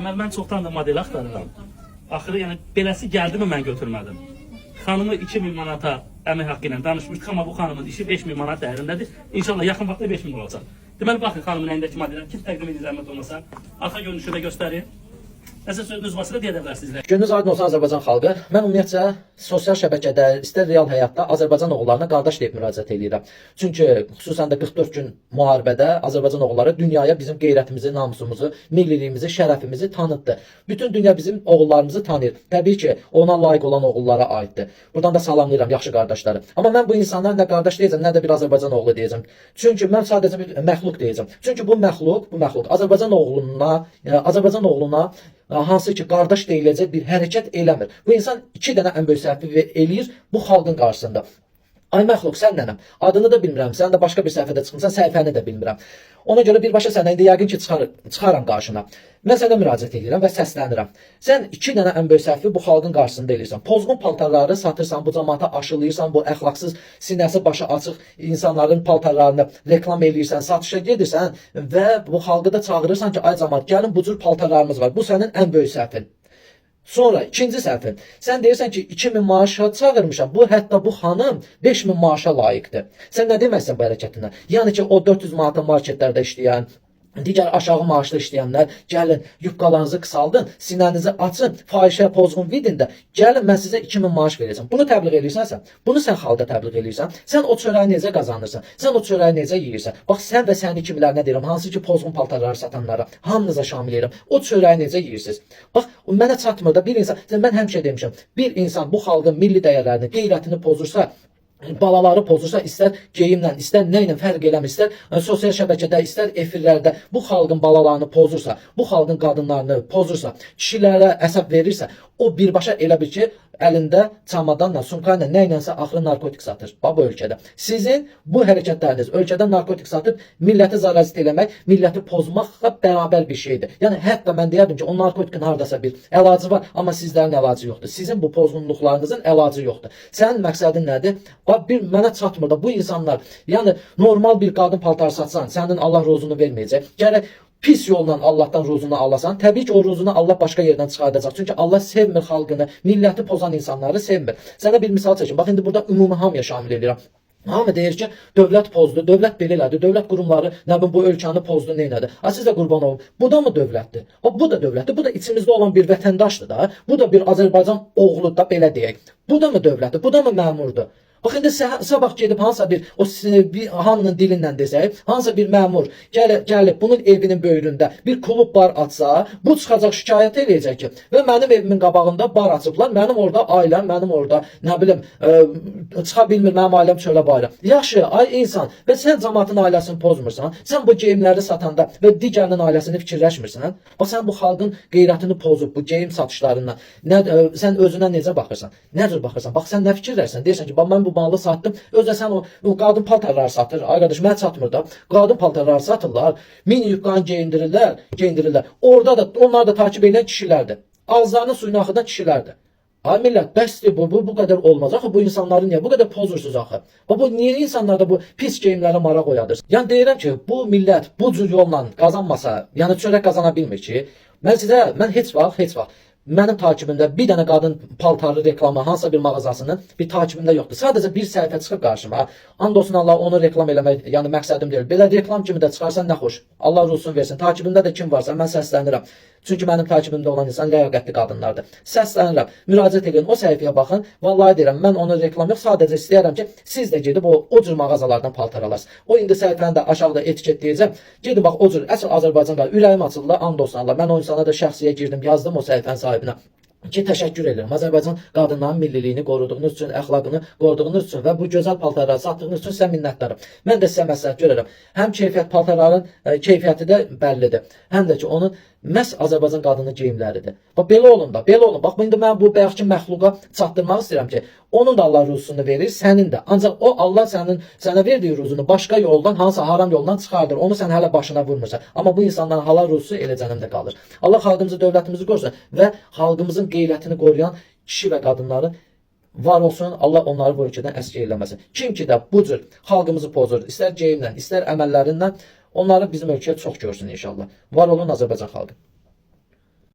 Mən çoxdan da model axtarıram. Axırı yəni beləsi gəldimi mən götürmədim. Xanımı 2000 manata əmək haqqı ilə danışmışdıq, amma bu xanımın işi 5000 manat dəyərindədir. İnşallah yaxın vaxtda 5000 olacaq. Deməli baxın xanımın əlindəki modellər kim təqdim edir zəhmət olmasa. Arxa görünüşü də göstərin. Nəsə sözünüz varsa deyə bilərsiniz. Gününüz aydın olsun Azərbaycan xalqı. Mən ümumiyyətcə sosial şəbəkədə, istər real həyatda Azərbaycan oğullarına qardaş deyib müraciət edirəm. Çünki xüsusən də 44 gün müharibədə Azərbaycan oğulları dünyaya bizim qeyrətimizi, namusumuzu, milliliyimizi, şərəfimizi tanıtdı. Bütün dünya bizim oğullarımızı tanıyır. Təbii ki, ona layiq olan oğullara aiddir. Buradan da salamlayıram yaxşı qardaşları. Amma mən bu insanlara nə qardaş deyəcəm, nə də bir Azərbaycan oğlu deyəcəm. Çünki mən sadəcə bir məxluq deyəcəm. Çünki bu məxluq Azərbaycan oğluna hansı ki qardaş deyiləcək bir hərəkət eləmir. Bu insan 2 dənə ən böyük səhvi eləyir bu xalqın qarşısında. Ay məxluq, sən nənəm? Adını da bilmirəm. Sən də başqa bir səhifədə çıxmısan, səhifəni də bilmirəm. Ona görə birbaşa sənə indi yəqin ki çıxaram qarşına. Mən sənə müraciət edirəm və səslənirəm. Sən 2 dənə ən böyük səhvi bu xalqın qarşısında eləyirsən. Pozğun paltarları satırsan, bu cəmaata aşılayırsan, bu əxlaqsız, sinəsi başı açıq insanların paltarlarını reklam eləyirsən, satışa gedirsən və bu xalqı da çağırırsan ki, ay cəmaat, gəlin bu cür paltarlarımız var. Bu sənin ən böyük səhvin. Sonra ikinci səhvin. Sən deyirsən ki 2000 maaşa çağırmışam. Bu hətta bu xanım 5000 maaşa layiqdir. Sən nə deməzsən bu hərəkətindən? Yəni ki o 400 manata marketlərdə işləyən, digər aşağı maaşlı işləyənlər, gəlin yubqalarınızı qısaldın, sinənizi açın, fahişə pozğun vidində, gəlin mən sizə 2000 maaş verəcəm. Bunu təbliğ edirsənsə, bunu sən xalqa təbliğ edirsən, sən o çörəyi necə qazanırsan, sən o çörəyi necə yeyirsən. Bax sən və sənin kimilərinə deyirəm, hansı ki pozğun paltarları satanlara, hamınıza şamil edirəm. O çörəyi necə yeyirsiniz? Bax mənə çatmır da bir insan, mən həmişə demişəm, bir insan bu xalqın milli dəyərlərini, qeyrətini pozursa, balaları pozursa, istər geyimlə, istər nə ilə fərq eləmir, istər sosial şəbəkədə, istər efirlərdə bu xalqın balalarını pozursa, bu xalqın qadınlarını pozursa, kişilərə əsəb verirsə, o birbaşa elə bir ki, əlində çamadanla, sumkayla, nə ilənsə axırı narkotik satır. Bu ölkədə. Sizin bu hərəkətləriniz ölkədə narkotik satıb, milləti zarazit eləmək, milləti pozmaqla bərabər bir şeydir. Yəni hətta mən deyərdim ki, o narkotikin hardasa bir əlacı var, amma sizlərin əlacı yoxdur. Sizin bu pozğunluqlarınızın əlacı yoxdur. Sənin məqsədin nədir? Bax bir mənə çatmır da bu insanlar, yəni normal bir qadın paltar satsan, sənin Allah rozunu verməyəcək. Gərək pis yolla Allahdan ruzunu alasan, təbii ki o ruzunu Allah başqa yerdən çıxardacaq. Çünki Allah sevmir xalqını, milləti pozan insanları sevmir. Sənə bir misal çəkim. Bax indi burada ümumi hamıya şamil edirəm. Hamı deyir ki, dövlət pozdu, dövlət belə elədi, dövlət qurumları nə bu ölkəni pozdu, nə elədi. Siz də qurban olun. Bu da mı dövlətdir? Bu da dövlətdir. Bu da içimizdə olan bir vətəndaşdır da. Bu da bir Azərbaycan oğlu da belə deyək. Bu da mı dövlətdir? Bu da mı məmurdur? Bax indi sabah gedib hansısa bir hamının dilindən desək, hansısa bir məmur gəlib bunun evinin böyründə bir klub bar açsa, bu çıxacaq şikayət eləyəcək ki, və mənim evimin qabağında bar açıblar, mənim orada ailəm, mənim orada nə bilim çıxa bilmir, mənim ailəm çölə bayram. Yaxşı, ay insan, və sən cəmaatın ailəsini pozmursan, sən bu geyimləri satanda və digərinin ailəsini fikirləşmirsən, bax sən bu xalqın qeyrətini pozub bu geyim satışlarından, sən özünə necə baxırsan? Nə cür baxırsan? Bax sən nə fikirlərsən? Deyirsən ki, bax mən bu malı satdım. Özdə sən o qadın paltarları satır. Ay qardaş, mən çatmır da. Qadın paltarları satırlar. Mini yubqanı geyindirirlər. Orada da onlar da takib edən kişilərdir. Ağızlarının suyunu axıdan kişilərdir. Ay millət, bəsdir bu qədər olmaz. Axı bu insanları niyə bu qədər pozursunuz axı? Bu niyə insanlarda bu pis geyimlərə maraq oyadırsınız? Yəni deyirəm ki, bu millət bu cür yolla qazanmasa, yəni çörək qazana bilmir ki, mən heç vaxt mənim takibimdə bir dənə qadın paltarlı reklamı hansısa bir mağazasının bir takibimdə yoxdur. Sadəcə bir səhifə çıxıb qarşıma. And olsun Allah onu reklam eləmək, yəni məqsədim deyil. Belə reklam kimi də çıxarsan nə xoş. Allah ruzunu versin. Takibimdə də kim varsa mən səslənirəm. Çünki mənim takibimdə olan insan ləyaqətli qadınlardır. Səslənirəm. Müraciət edin, o səhifəyə baxın. Vallahi deyirəm, mən onu reklam yox, sadəcə istəyirəm ki, siz də gedib o cür mağazalardan paltar alarsınız. O indi səhifəni də aşağıda etiketləyəcəm. Gedin bax o cür əsl Azərbaycan qadını. Ürəyim açıldı, and olsun Allah. Mən o insana da şəxsiyə girdim, yazdım o səhifənin sahibinə. Ki təşəkkür edirəm. Azərbaycan qadınlarının milliliyini qoruduğunuz üçün, əxlaqını qoruduğunuz üçün və bu gözəl paltarları satdığınız üçün sizə minnətdarım. Mən də sizə məsləhət görürəm. Həm keyfiyyət paltarların keyfiyyəti də bəllidir. Həm də ki onun məhz Azərbaycan qadını geyimləridir. Bax belə olun da, belə olun. Bax indi mən bu bayaqki məxluqa çatdırmaq istəyirəm ki, onun da Allah ruzusunu verir, sənin də. Ancaq o Allah sənə verdiyi ruzunu başqa yoldan, hansısa haram yoldan çıxardır. Onu sən hələ başına vurmursan. Amma bu insanların halal ruzusu elə cənimdə qalır. Allah xalqımızı, dövlətimizi qorusun və xalqımızın qeyrətini qoruyan kişi və qadınları var olsun, Allah onları bu ölkədən əskik eləməsin. Kim ki də bu cür xalqımızı pozur, istər geyimlə, istər əməllərindən, onları bizim ölkəyə çox görsün inşallah. Var olun Azərbaycan xalqı.